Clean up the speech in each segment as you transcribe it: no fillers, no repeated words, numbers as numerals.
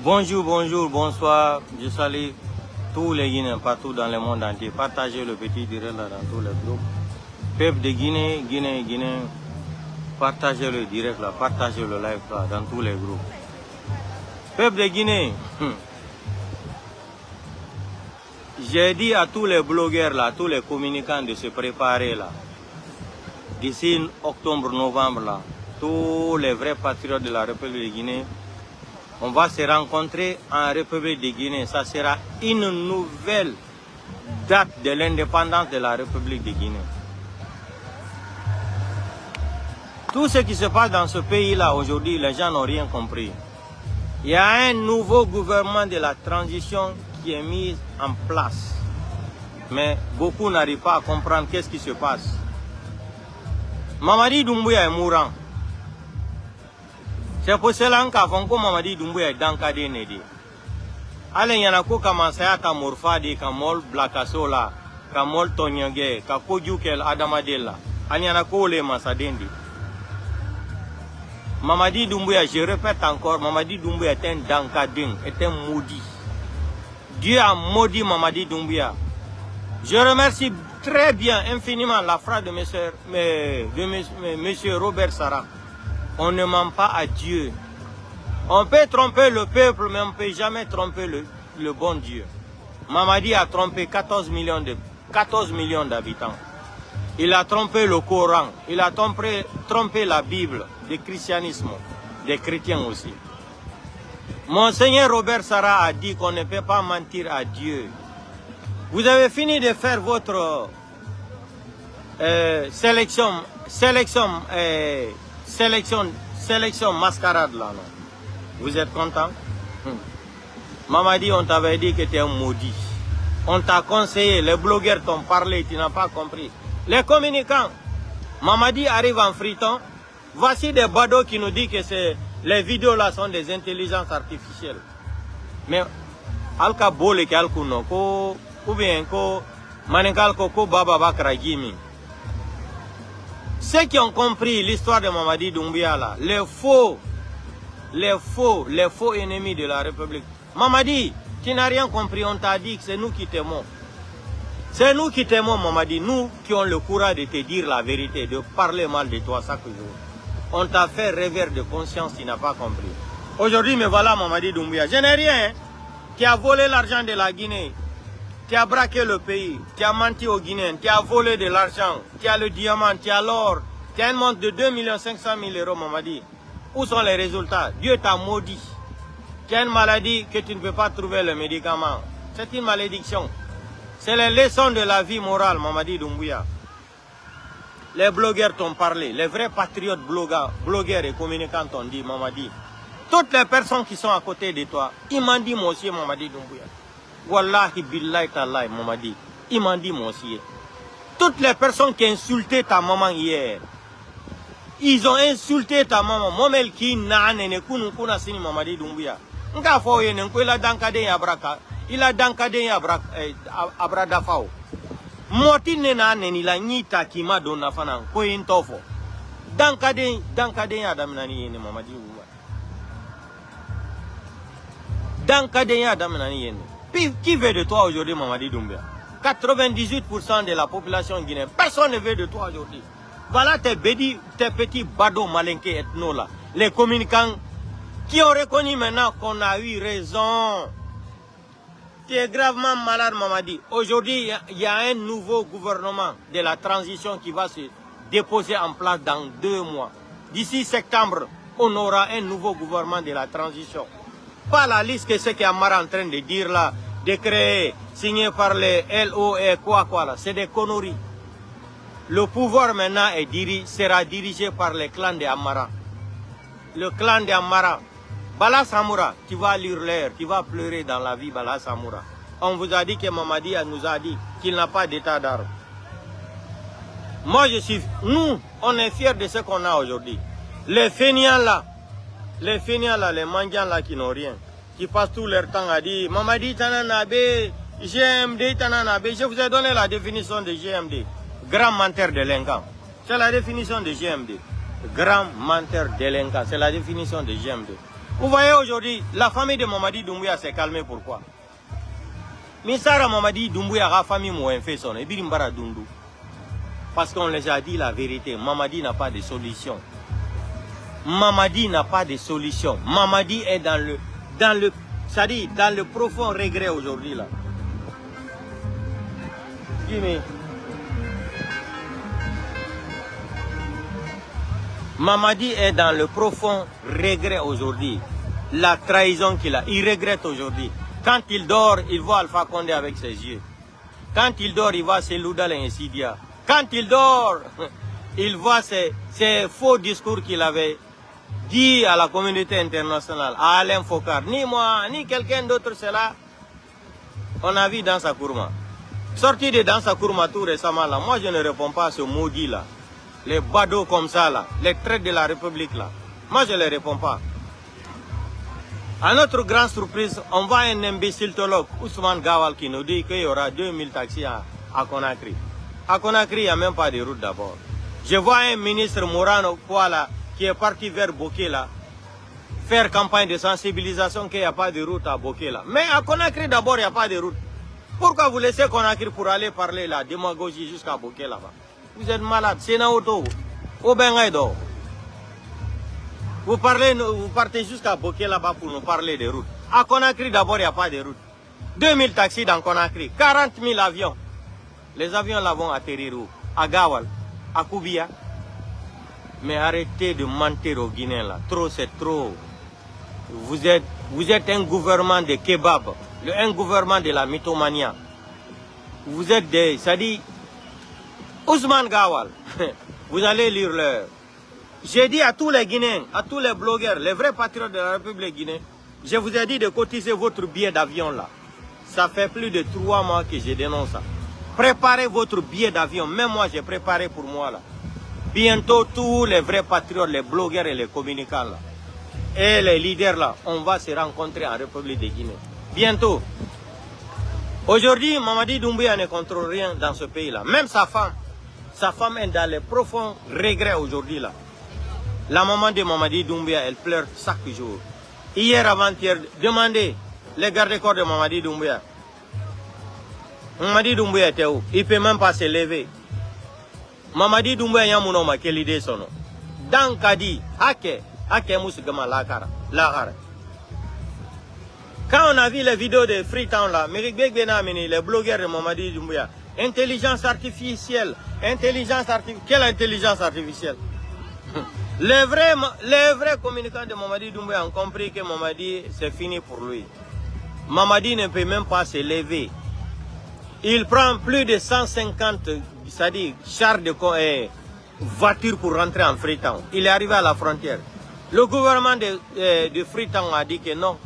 Bonjour, bonjour, bonsoir. Je salue tous les Guinéens partout dans le monde entier. Partagez le petit direct là dans tous les groupes. Peuple de Guinée, Guinée, partagez le direct là, partagez le live là dans tous les groupes. Peuple de Guinée, j'ai dit à tous les blogueurs là, à tous les communicants de se préparer là. D'ici octobre, novembre là, tous les vrais patriotes de la République de Guinée, on va se rencontrer en République de Guinée. Ça sera une nouvelle date de l'indépendance de la République de Guinée. Tout ce qui se passe dans ce pays-là aujourd'hui, les gens n'ont rien compris. Il y a un nouveau gouvernement de la transition qui est mis en place. Mais beaucoup n'arrivent pas à comprendre qu'est-ce qui se passe. Mamadi Doumbouya est mourant. C'est pour cela que Mamadi Doumbouya est dans le cadre de Allez, il y a un commencé à Morfadi, Kamol Blakasola, Kamol Tonyage, Kakodjukel Adamadela. Il y a un les Massadendi. Mamadi Doumbouya, je répète encore, Mamadi Doumbouya est un dankadin, est un maudit. Dieu a maudit Mamadi Doumbouya. Je remercie très bien, infiniment, la phrase de monsieur Robert Sarah. On ne ment pas à Dieu. On peut tromper le peuple, mais on ne peut jamais tromper le bon Dieu. Mamadi a trompé 14 millions d'habitants. Il a trompé le Coran. Il a trompé la Bible, le christianisme, des chrétiens aussi. Monseigneur Robert Sarah a dit qu'on ne peut pas mentir à Dieu. Vous avez fini de faire votre sélection mascarade là, non? Vous êtes content? Mamadi, on t'avait dit que tu es un maudit. On t'a conseillé, les blogueurs t'ont parlé, tu n'as pas compris. Les communicants, Mamadi arrive en friton. Voici des badauds qui nous disent que les vidéos là sont des intelligences artificielles. Mais, alka bole ke alkuno ko ou bien ko manenkal ko baba bakragimi. Ceux qui ont compris l'histoire de Mamadi Doumbouya là, les faux ennemis de la République. Mamadi, tu n'as rien compris, on t'a dit que c'est nous qui t'aimons. C'est nous qui t'aimons, Mamadi, nous qui avons le courage de te dire la vérité, de parler mal de toi chaque jour. On t'a fait revers de conscience, tu n'as pas compris. Aujourd'hui, me voilà Mamadi Doumbouya. Je n'ai rien, hein. Tu as volé l'argent de la Guinée. Tu as braqué le pays, tu as menti aux Guinéens, tu as volé de l'argent, tu as le diamant, tu as l'or, tu as une montre de 2 500 000 euros, Mamadi. Où sont les résultats? Dieu t'a maudit. Tu as une maladie que tu ne peux pas trouver le médicament. C'est une malédiction. C'est les leçons de la vie morale, Mamadi Doumbouya. Les blogueurs t'ont parlé, les vrais patriotes blogueurs et communicants t'ont dit, Mamadi. Toutes les personnes qui sont à côté de toi, ils m'ont dit, monsieur Mamadi Doumbouya. Wallahi billahi tallahi, Mamadi. Il m'a dit, monsieur. Toutes les personnes qui ont insulté ta maman hier, ils ont insulté ta maman. Momel qui n'a ne kuna sini Mamadi Doumbouya. Nga foye ne ko ila dankade ya braka. Ila dankade ya abrada fao. Moti ne na ne ni la nyita ki ma donna fana ko intofo. Dankade ya damnani ne Mamadi Doumbouya. Dankade ya damnani ne. Qui veut de toi aujourd'hui, Mamadi Doumbouya? 98% de la population guinéenne. Personne ne veut de toi aujourd'hui. Voilà tes petits badauds malinqués ethno là. Les communicants qui ont reconnu maintenant qu'on a eu raison. Tu es gravement malade, Mamadi. Aujourd'hui, il y a un nouveau gouvernement de la transition qui va se déposer en place dans 2 mois. D'ici septembre, on aura un nouveau gouvernement de la transition. Pas la liste que ce qu'Amara est en train de dire là, de créer, signé par les LOE, quoi là, c'est des conneries. Le pouvoir maintenant sera dirigé par les clans de Amara. Le clan de Amara. Bala Samoura, tu vas lire l'air, tu vas pleurer dans la vie, Bala Samoura. On vous a dit que Mamadi nous a dit qu'il n'a pas d'état d'armes. Nous, on est fiers de ce qu'on a aujourd'hui. Les fainéants là, les mendiants là qui n'ont rien, qui passent tout leur temps à dire Mamadi Tananabe, GMD Tananabe. Je vous ai donné la définition de GMD. Grand menteur délinquant. C'est la définition de GMD. Grand menteur délinquant. C'est la définition de GMD. Vous voyez aujourd'hui, la famille de Mamadi Doumbouya s'est calmée. Pourquoi? Misara Mamadi Doumbouya, la famille m'a fait son et Birimbara Dundu. Parce qu'on les a dit la vérité. Mamadi n'a pas de solution. Mamadi n'a pas de solution. Mamadi est dans le profond regret aujourd'hui là. Jimmy. Mamadi est dans le profond regret aujourd'hui. La trahison qu'il a, il regrette aujourd'hui. Quand il dort, il voit Alpha Condé avec ses yeux. Quand il dort, il voit Selouda et Nsidia. Quand il dort, il voit ces faux discours qu'il avait dit à la communauté internationale, à Alain Fokar. Ni moi, ni quelqu'un d'autre, c'est là. On a vu dans sa Kourma. Sorti de dans sa Kourma tout récemment, là, moi je ne réponds pas à ce maudit là. Les badauds comme ça là, les traites de la République là. Moi je ne les réponds pas. À notre grande surprise, on voit un imbécile-tologue, Ousmane Gawal, qui nous dit qu'il y aura 2000 taxis à Conakry. À Conakry, il n'y a même pas de route d'abord. Je vois un ministre Morano Kouala qui est parti vers Bokela faire campagne de sensibilisation qu'il n'y a pas de route à Bokela. Mais à Conakry d'abord, il n'y a pas de route. Pourquoi vous laissez Conakry pour aller parler la démagogie jusqu'à Bokela? Vous êtes malade, c'est Naoto, au Bengaido. Vous partez jusqu'à Bokeh là-bas pour nous parler des routes. À Conakry, d'abord, il n'y a pas de route. 2000 taxis dans Conakry, 40 000 avions. Les avions là vont atterrir où? À Gawal, à Koubia. Mais arrêtez de mentir aux Guinéens là. Trop, c'est trop. Vous êtes un gouvernement de kebab, un gouvernement de la mythomania. Vous êtes des... Ça dit, Ousmane Gawal, vous allez lire leur... J'ai dit à tous les Guinéens, à tous les blogueurs, les vrais patriotes de la République guinéenne, je vous ai dit de cotiser votre billet d'avion là. Ça fait plus de 3 mois que je dénonce ça. Préparez votre billet d'avion. Même moi, j'ai préparé pour moi là. Bientôt, tous les vrais patriotes, les blogueurs et les communicants là, et les leaders là, on va se rencontrer en République de Guinée. Bientôt. Aujourd'hui, Mamadi Doumbouya ne contrôle rien dans ce pays là. Même sa femme est dans les profonds regrets aujourd'hui là. La maman de Mamadi Doumbouya, elle pleure chaque jour. Hier, avant-hier, demandez les gardes-corps de Mamadi Doumbouya. Mamadi Doumbouya était où? Il ne peut même pas se lever. Mamadi Doumbouya, il y a mon homme qui est l'idée son nom. Dans Kadi, Hake Moussigama Lakara. Quand on a vu les vidéos de Freetown là, les blogueurs de Mamadi Doumbouya, intelligence artificielle, quelle intelligence artificielle? Les vrais communicants de Mamadi Doumbouya ont compris que Mamadi, c'est fini pour lui. Mamadi ne peut même pas se lever. Il prend plus de 150 chars de voitures pour rentrer en Freetown. Il est arrivé à la frontière. Le gouvernement de Freetown a dit que non,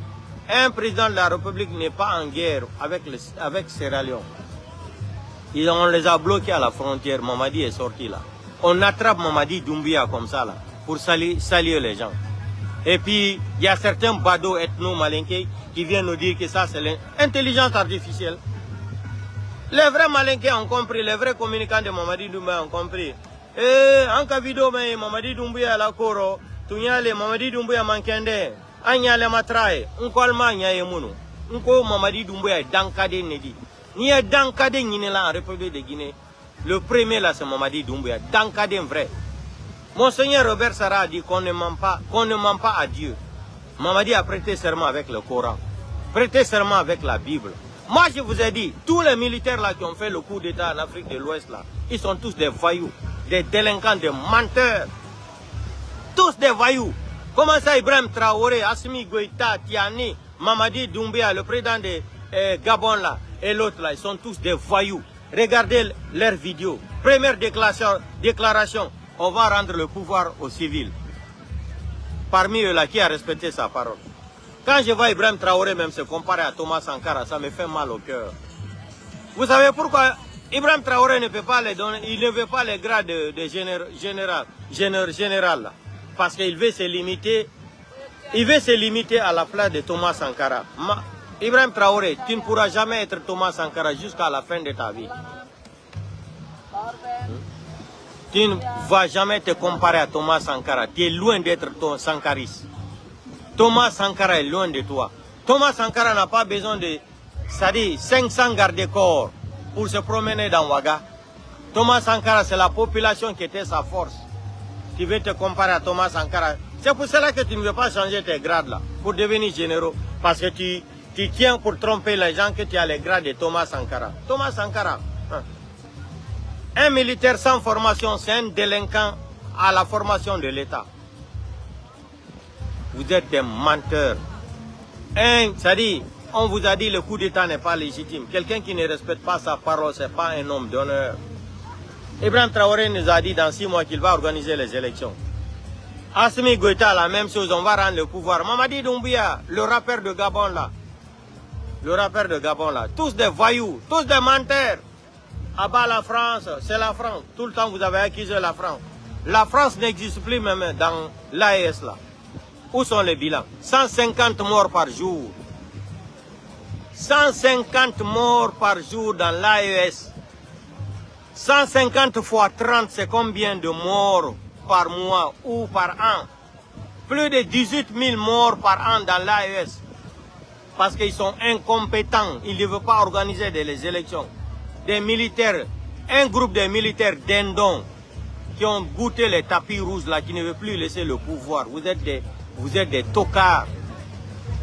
un président de la République n'est pas en guerre avec Sierra Leone. On les a bloqués à la frontière. Mamadi est sorti là. On attrape Mamadi Doumbouya comme ça là, pour saluer les gens. Et puis, il y a certains badauds ethno-malinqués qui viennent nous dire que ça c'est l'intelligence artificielle. Les vrais malinqués ont compris, les vrais communicants de Mamadi Doumbouya ont compris. En cas vidéo, Mamadi Doumbouya la koro, tunyale Mamadi Doumbouya mankende, anyale matrae, unkolma nyaye munu. Unko Mamadi Doumbouya dankade nedi. Ni est dankade n'ila en République de Guinée. Le premier là c'est Mamadi Doumbouya, dankade vrai. Monseigneur Robert Sarah a dit qu'on ne ment pas à Dieu. Mamadi a prêté serment avec le Coran, prêté serment avec la Bible. Moi je vous ai dit, tous les militaires là qui ont fait le coup d'état en Afrique de l'Ouest là, ils sont tous des voyous, des délinquants, des menteurs. Tous des voyous. Comment ça Ibrahim Traoré, Assimi Goïta, Tiani, Mamadi Doumbouya, le président de Gabon là, et l'autre là, ils sont tous des voyous. Regardez leurs vidéos. Première déclaration, on va rendre le pouvoir aux civils. Parmi eux là, qui a respecté sa parole? Quand je vois Ibrahim Traoré même se comparer à Thomas Sankara, ça me fait mal au cœur. Vous savez pourquoi Ibrahim Traoré ne peut pas les donner, il ne veut pas les grades de général là, parce qu'il veut se limiter, à la place de Thomas Sankara. Ibrahim Traoré, tu ne pourras jamais être Thomas Sankara jusqu'à la fin de ta vie. Tu ne vas jamais te comparer à Thomas Sankara. Tu es loin d'être ton sankariste. Thomas Sankara est loin de toi. Thomas Sankara n'a pas besoin de, c'est-à-dire 500 gardes-corps pour se promener dans Ouaga. Thomas Sankara, c'est la population qui était sa force. Tu veux te comparer à Thomas Sankara. C'est pour cela que tu ne veux pas changer tes grades là, pour devenir généraux. Parce que tu tiens pour tromper les gens que tu as les grades de Thomas Sankara. Thomas Sankara, hein. Un militaire sans formation, c'est un délinquant à la formation de l'État. Vous êtes des menteurs. C'est-à-dire, on vous a dit que le coup d'État n'est pas légitime. Quelqu'un qui ne respecte pas sa parole, ce n'est pas un homme d'honneur. Ibrahim Traoré nous a dit dans 6 mois qu'il va organiser les élections. Assimi Goïta, la même chose, on va rendre le pouvoir. Mamadi Doumbouya, le rappeur de Gabon là. Le rappeur de Gabon là. Tous des voyous, tous des menteurs. À bas la France, c'est la France. Tout le temps vous avez accusé la France. La France n'existe plus même dans l'AES là. Où sont les bilans? 150 morts par jour. 150 morts par jour dans l'AES. 150 fois 30, c'est combien de morts par mois ou par an? Plus de 18 000 morts par an dans l'AES. Parce qu'ils sont incompétents. Ils ne veulent pas organiser des élections. Des militaires, un groupe de militaires dindons qui ont goûté les tapis rouges là, qui ne veulent plus laisser le pouvoir. Vous êtes des tocards.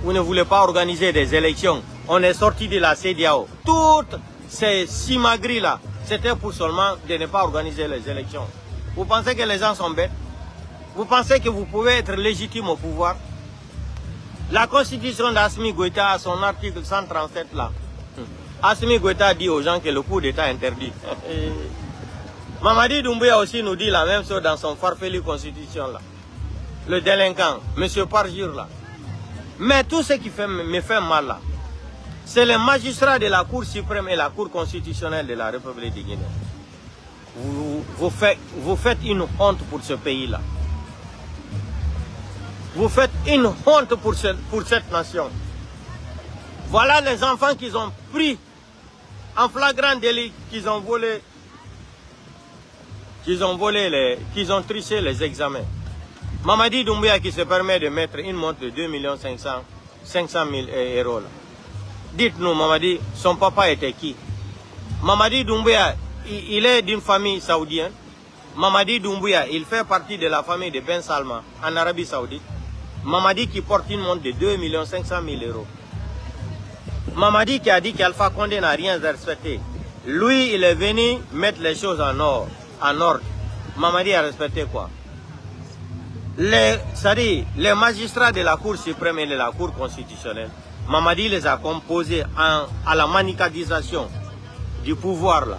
Vous ne voulez pas organiser des élections. On est sorti de la CEDEAO. Toutes ces simagris là, c'était pour seulement de ne pas organiser les élections. Vous pensez que les gens sont bêtes? Vous pensez que vous pouvez être légitime au pouvoir? La constitution d'Assimi Goïta a son article 137 là. Assimi Goïta dit aux gens que le coup d'État est interdit. Mamadi Doumbouya aussi nous dit la même chose dans son farfelu constitution là. Le délinquant, M. Parjure là. Mais tout ce qui me fait mal là, c'est les magistrats de la Cour suprême et la Cour constitutionnelle de la République de Guinée. Vous faites une honte pour ce pays-là. Vous faites une honte pour cette nation. Voilà les enfants qu'ils ont pris en flagrant délit, qu'ils ont triché les examens. Mamadi Doumbouya qui se permet de mettre une montre de 2 500 000 euros. Dites-nous, Mamadi, son papa était qui? Mamadi Doumbouya, il est d'une famille saoudienne. Mamadi Doumbouya, il fait partie de la famille de Ben Salman en Arabie Saoudite. Mamadi qui porte une montre de 2 500 000 euros. Mamadi qui a dit qu'Alpha Condé n'a rien respecté. Lui, il est venu mettre les choses en ordre. Mamadi a respecté quoi? C'est-à-dire, les magistrats de la Cour suprême et de la Cour constitutionnelle, Mamadi les a composés à la manicadisation du pouvoir là.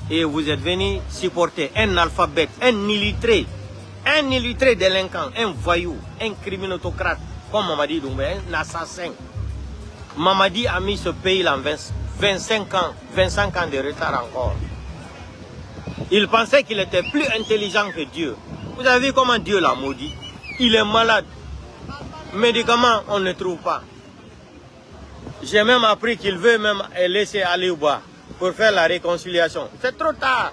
Et vous êtes venu supporter un alphabète, un illettré délinquant, un voyou, un criminotocrate comme Mamadi Doumbouya, un assassin. Mamadi a mis ce pays en 25 ans de retard encore. Il pensait qu'il était plus intelligent que Dieu. Vous avez vu comment Dieu l'a maudit? Il est malade. Médicaments, on ne trouve pas. J'ai même appris qu'il veut même laisser Aliouba pour faire la réconciliation. C'est trop tard.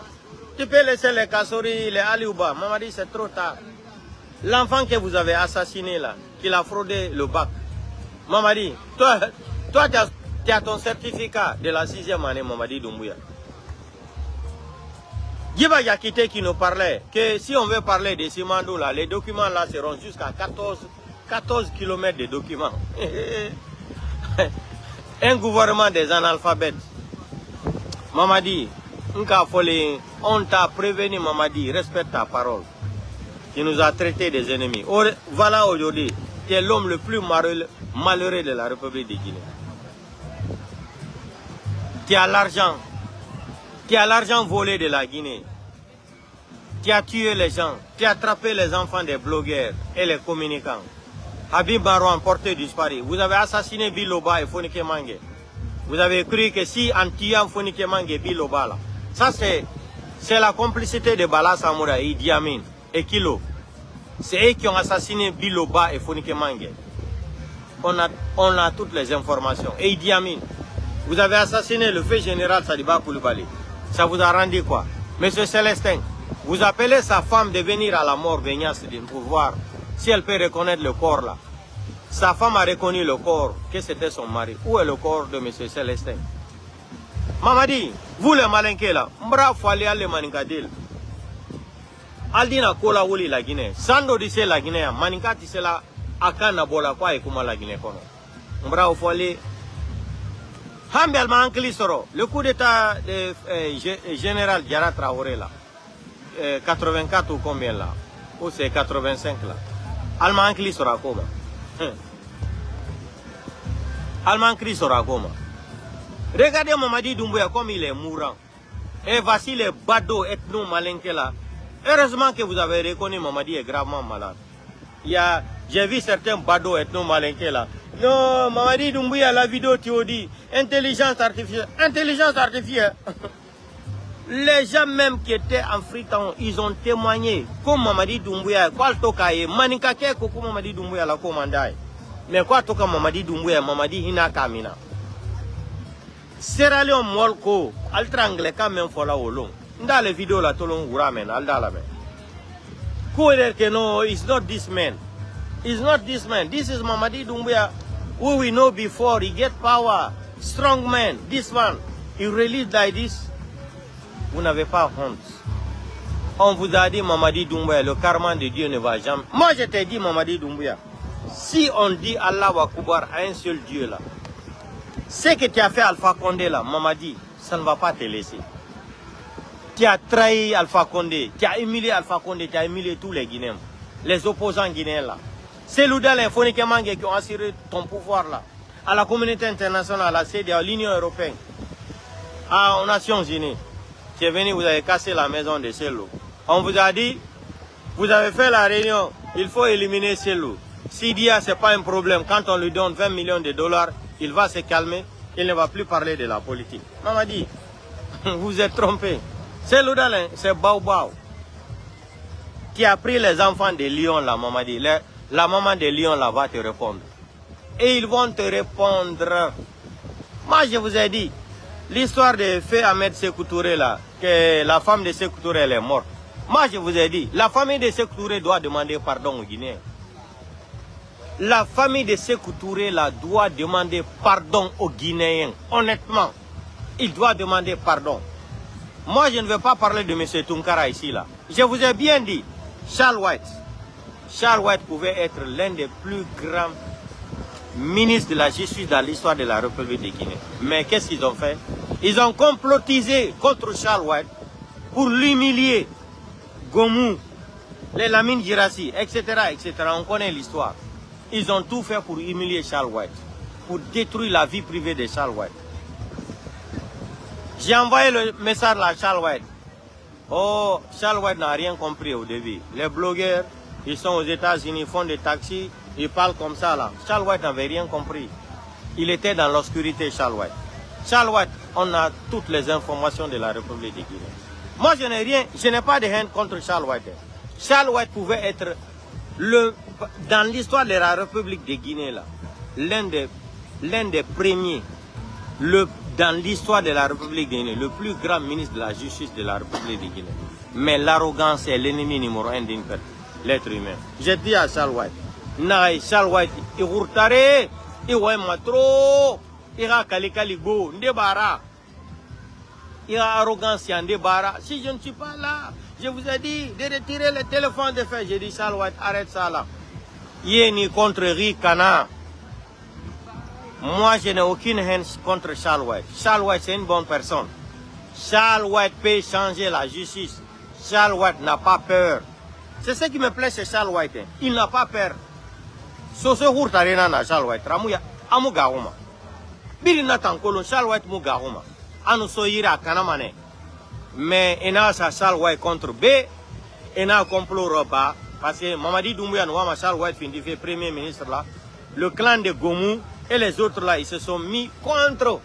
Tu peux laisser les Kassori, les Aliouba. Mamadi, c'est trop tard. L'enfant que vous avez assassiné là, qu'il a fraudé le bac. Mamadi, toi tu as ton certificat de la 6e année, Mamadi Doumbouya. Djiba Yakité qui nous parlait que si on veut parler de Simandou là, les documents là seront jusqu'à 14 km de documents. Un gouvernement des analphabètes. Mamadi, on t'a prévenu, Mamadi, respecte ta parole. Tu nous as traités des ennemis. Voilà aujourd'hui, tu es l'homme le plus malheureux de la République de Guinée. Tu as l'argent. Tu as l'argent volé de la Guinée. Tu as tué les gens. Tu as attrapé les enfants des blogueurs et les communicants. Habib Marouane, porté disparu. Vous avez assassiné Biloba et Fonike Mange. Vous avez cru que si en tuant Fonike Mange et Biloba, là, ça c'est la complicité de Bala Samoura et Idi Amin et Kilo. C'est eux qui ont assassiné Biloba et Fonike Mange. On a toutes les informations. Et Idi Amin, vous avez assassiné le fait général Sadiba Koulibaly. Ça vous a rendu quoi? Monsieur Célestin, vous appelez sa femme de venir à la mort Vignas pour voir si elle peut reconnaître le corps là. Sa femme a reconnu le corps, que c'était son mari. Où est le corps de M. Célestin? Mamadi, vous les malinqués là, m'bra fallait aller maninkadil. Aldina kola wuli la Guinée. Sando dise la Guinée, maninka tise la akana bola kwa ekuma la Guinée kono. M'bra fallait. Hambi alma ankli soro. Le coup d'état de général Diara Traoré là. 84 ou combien là? Ou c'est 85 là? Alma ankli soro akoma. Alma ankli soro akoma. Regardez Mamadi Doumbouya comme il est mourant. Et voici les badauds ethno-malinqués là. Heureusement que vous avez reconnu Mamadi est gravement malade. J'ai vu certains badauds ethno-malinqués là. Non, Mamadi Doumbouya, la vidéo tu dis, intelligence artificielle. Intelligence artificielle. Les gens même qui étaient en Freetown, ils ont témoigné. Comme Mamadi Doumbouya, quoi le tokaye, manikake koko Mamadi Doumbouya la commandai. Mais quoi toka Mamadi Doumbouya, Mamadi Hina Kamina. Sierra Leone Molko, Altrangle quand même fola au long. Dans les vidéos là, tout le monde ramène, Alda la main. Quoi que no, it's not this man. It's not this man. This is Mamadi Doumbouya, who we know before. He get power, strong man. This one, he released like this. Vous n'avez pas honte. On vous a dit Mamadi Doumbouya, le karma de Dieu ne va jamais. Moi je t'ai dit Mamadi Doumbouya, si on dit Allah wa Kubar à un seul Dieu là, ce que tu as fait Alpha Condé là, Mamadi, ça ne va pas te laisser. Tu as trahi Alpha Condé, tu as humilié Alpha Condé, tu as humilié tous les Guinéens, les opposants guinéens là. C'est l'Oudal Infonikemang qui ont assuré ton pouvoir là, à la communauté internationale, à la CEDEAO, à l'Union européenne, aux Nations Unies. Tu es venu, vous avez cassé la maison de Cellou. On vous a dit, vous avez fait la réunion, il faut éliminer Cellou. Sidia, ce n'est pas un problème. Quand on lui donne 20 millions de dollars, il va se calmer, il ne va plus parler de la politique. Mamadi, vous êtes trompé. C'est l'Oudalin, c'est Baobao qui a pris les enfants de Lyon, la Mamadi. La maman de Lyon là va te répondre. Et ils vont te répondre. Moi, je vous ai dit, l'histoire de Fé Ahmed Sékou Touré là, que la femme de Sékou Touré elle est morte. Moi, je vous ai dit, la famille de Sékou Touré doit demander pardon aux Guinéens. La famille de Sékou Touré là doit demander pardon aux Guinéens. Honnêtement, il doit demander pardon. Moi, je ne vais pas parler de M. Tunkara ici là. Je vous ai bien dit, Charles White. Charles White pouvait être l'un des plus grands ministres de la justice dans l'histoire de la République de Guinée. Mais qu'est-ce qu'ils ont fait? Ils ont complotisé contre Charles White pour l'humilier. Gomou, les Lamine Girassi, etc., etc. On connaît l'histoire. Ils ont tout fait pour humilier Charles White, pour détruire la vie privée de Charles White. J'ai envoyé le message à Charles White. Oh, Charles White n'a rien compris au début. Les blogueurs, ils sont aux États-Unis, font des taxis, ils parlent comme ça là. Charles White n'avait rien compris. Il était dans l'obscurité, Charles White. Charles White, on a toutes les informations de la République de Guinée. Moi, je n'ai rien, je n'ai pas de haine contre Charles White. Charles White pouvait être, dans l'histoire de la République de Guinée, l'un des premiers, dans l'histoire de la République de Guinée, le plus grand ministre de la justice de la République de Guinée. Mais l'arrogance est l'ennemi numéro 1 d'une personne, l'être humain. J'ai dit à Charles White, Naï, Charles White, il routare, il va trop, il va kalikaligo, ndebara. Il a arrogance, il ndebara. Si je ne suis pas là, je vous ai dit de retirer le téléphone de fait. J'ai dit, Charles White, arrête ça là. Yéni contre Rikana. Moi, je n'ai aucune haine contre Charles White. Charles White, c'est une bonne personne. Charles White peut changer la justice. Charles White n'a pas peur. C'est ce qui me plaît chez Charles White. Il n'a pas peur. Soso hurtarena na Charles White. Ramuya amugauma. Bili natankolo Charles White mugauma. Anu soyira kanamane. Mais il a sa Charles White contre B. Il a un complot roba. Parce que Mamadi Doumbouya Nouama Charles White finit fait premier ministre là. Le clan de Gomou et les autres là, ils se sont mis contre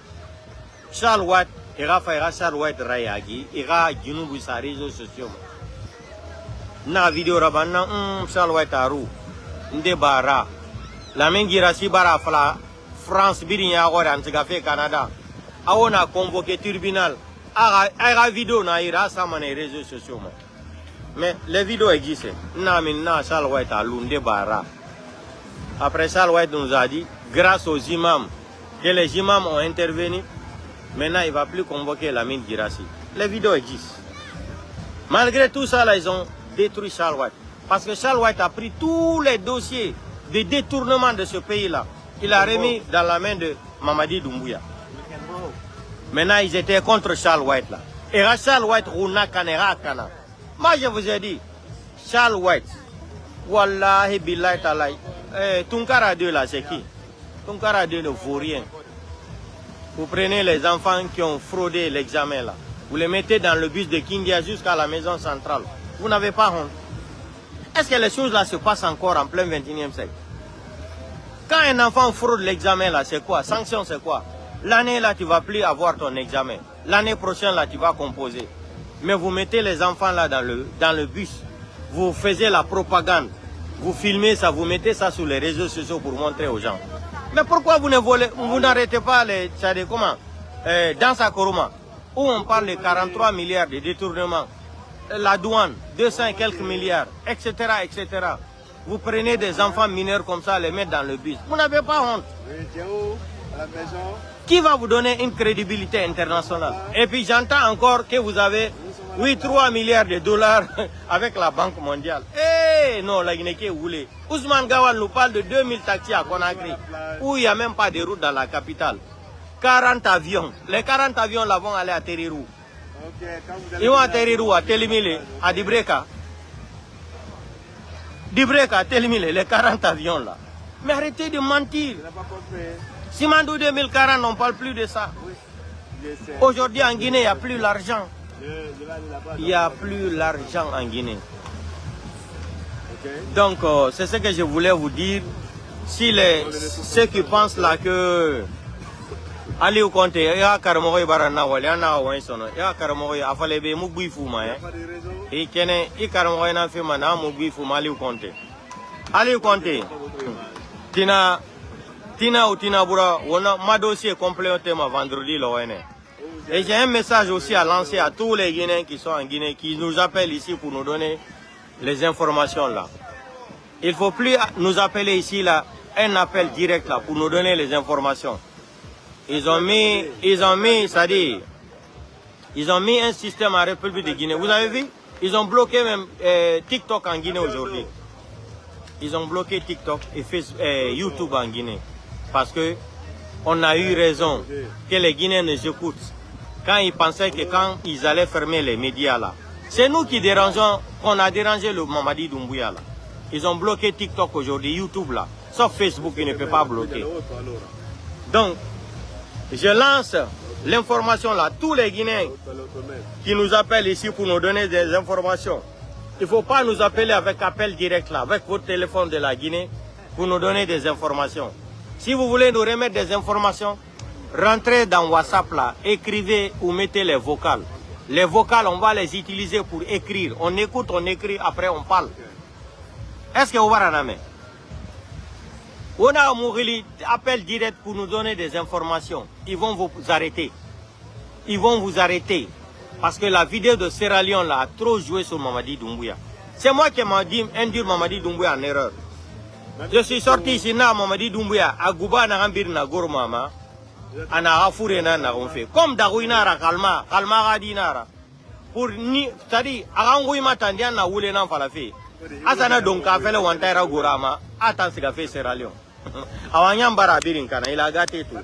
Charles White. Il a fait Charles White Rayagi. Il a Djinoubou sa réseaux sociaux. Na vidéo rabana Charles White Arou. Ndebara. La Mengirasi bara fla France birinya ora antigafe Canada. On a convoqué tribunal. A vidéo na ira sa mané réseaux sociaux. Mais les vidéos existent. Na minna Charles White Arou Ndebara. Après ça, White nous a dit, grâce aux imams, que les imams ont intervenu, maintenant il ne va plus convoquer Lamine Guirassy. Les vidéos existent. Malgré tout ça, là, ils ont détruit Charles White. Parce que Charles White a pris tous les dossiers de détournement de ce pays-là. Il a remis dans la main de Mamadi Doumbouya. Maintenant, ils étaient contre Charles White là. Et Charles White, Rouna Kanera Kana. Moi, je vous ai dit, Charles White, Wallahi Billahi Talai. Tunkara 2 là, c'est qui? Tunkara 2 ne vaut rien. Vous prenez les enfants qui ont fraudé l'examen là. Vous les mettez dans le bus de Kindia jusqu'à la maison centrale. Vous n'avez pas honte. Est-ce que les choses là se passent encore en plein 21e siècle? Quand un enfant fraude l'examen là, c'est quoi? Sanction, c'est quoi? L'année là, tu ne vas plus avoir ton examen. L'année prochaine là, tu vas composer. Mais vous mettez les enfants là dans le bus. Vous faisiez la propagande. Vous filmez ça, vous mettez ça sur les réseaux sociaux pour montrer aux gens. Mais pourquoi vous n'arrêtez pas les dans sa Koroma, où on parle de 43 milliards de détournements, la douane, 200 et quelques milliards, etc., etc. Vous prenez des enfants mineurs comme ça, les mettre dans le bus. Vous n'avez pas honte. Qui va vous donner une crédibilité internationale? Et puis j'entends encore que vous avez 3 milliards de dollars avec la Banque mondiale. Eh non, la Guinée vous voulez. Ousmane Gawal nous parle de 2000 taxis à Conakry, où il n'y a même pas de route dans la capitale. 40 avions. Les 40 avions là vont aller atterrir où? Ils vont atterrir où? À Télimile, à Dibreka. Dibreka, Télimile, les 40 avions là. Mais arrêtez de mentir. Simandou 2040, on ne parle plus de ça. Aujourd'hui en Guinée, il n'y a plus l'argent. Il n'y a plus l'argent en Guinée. Donc, c'est ce que je voulais vous dire. Si ceux qui pensent là que Ali au compte, il y a carrément eu barana wali, il y a carrément eu afalé be mugui fuma, et kene il carrément eu un film na mugui fuma Ali au compte. Ali au compte. Tina ou Tina Boura, on a ma dossier complément vendredi là. Et j'ai un message aussi à lancer à tous les Guinéens qui sont en Guinée, qui nous appellent ici pour nous donner les informations là. Il ne faut plus nous appeler ici là, un appel direct là pour nous donner les informations. Ils ont mis, c'est-à-dire, ils ont mis un système en République de Guinée. Vous avez vu? Ils ont bloqué même TikTok en Guinée aujourd'hui. Ils ont bloqué TikTok et Facebook, YouTube en Guinée. Parce que on a eu raison que les Guinéens nous écoutent. Quand ils pensaient que quand ils allaient fermer les médias là, c'est nous qui dérangeons, qu'on a dérangé le Mamadi Doumbouya là. Ils ont bloqué TikTok aujourd'hui, YouTube là. Sauf Facebook, ils ne peuvent pas bloquer. Donc, je lance l'information là, tous les Guinéens qui nous appellent ici pour nous donner des informations. Il ne faut pas nous appeler avec appel direct là, avec votre téléphone de la Guinée, pour nous donner des informations. Si vous voulez nous remettre des informations, rentrez dans WhatsApp là, écrivez ou mettez les vocales. Les vocales, on va les utiliser pour écrire. On écoute, on écrit, après on parle. Est-ce que vous voyez la main? On a un appel direct pour nous donner des informations. Ils vont vous arrêter. Ils vont vous arrêter. Parce que la vidéo de Sierra Leone là, a trop joué sur Mamadi Doumbouya. C'est moi qui m'a dit induire Mamadi Doumbouya en erreur. Je suis sorti ici, Mamadi Doumbouya, à Gouba, Nagambir, Nagormama, à Narafouré, Nagonfe. Comme Darouinara, Kalma Radinara. Pour ni, c'est-à-dire, à Rangouima, Tandian, na Woulenan Falafi. Asana donc a fait le Wantara Gourama, attends, c'est qu'a fait Sierra Leone. Awanyam Barabirin, il a gâté tout.